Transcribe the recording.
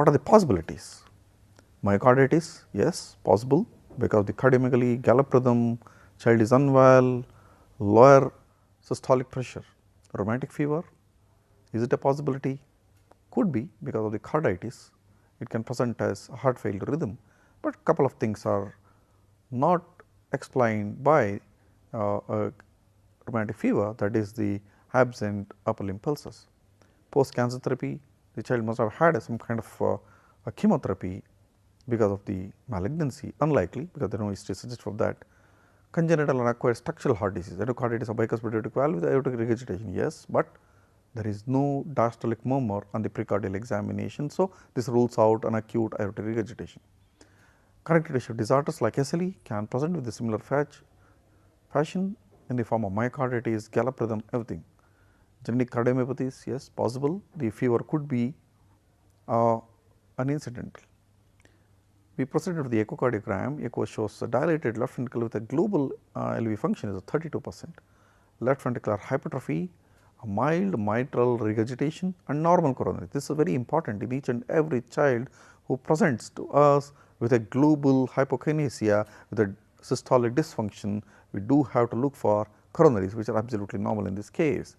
what are the possibilities? Myocarditis, yes, possible, because the cardiomegaly, gallop rhythm, child is unwell, lower systolic pressure. Rheumatic fever, is it a possibility? Could be, because of the carditis, it can present as heart failure rhythm, but a couple of things are not explained by rheumatic fever, that is the absent upper limb pulses. Post cancer therapy, the child must have had some kind of a chemotherapy because of the malignancy, unlikely, because there is no history suggests for that. Congenital and acquired structural heart disease, endocarditis of bicuspid aortic valve with aortic regurgitation, yes, but there is no diastolic murmur on the precordial examination. So, this rules out an acute aortic regurgitation. Connective tissue disorders like SLE can present with a similar fashion in the form of myocarditis, gallop rhythm, everything. Genetic cardiomyopathies, yes, possible. The fever could be unincidental. We proceeded to the echocardiogram. Echo shows a dilated left ventricle with a global LV function is 32%, left ventricular hypertrophy, a mild mitral regurgitation and normal coronary. This is very important in each and every child who presents to us with a global hypokinesia with a systolic dysfunction. We do have to look for coronaries, which are absolutely normal in this case.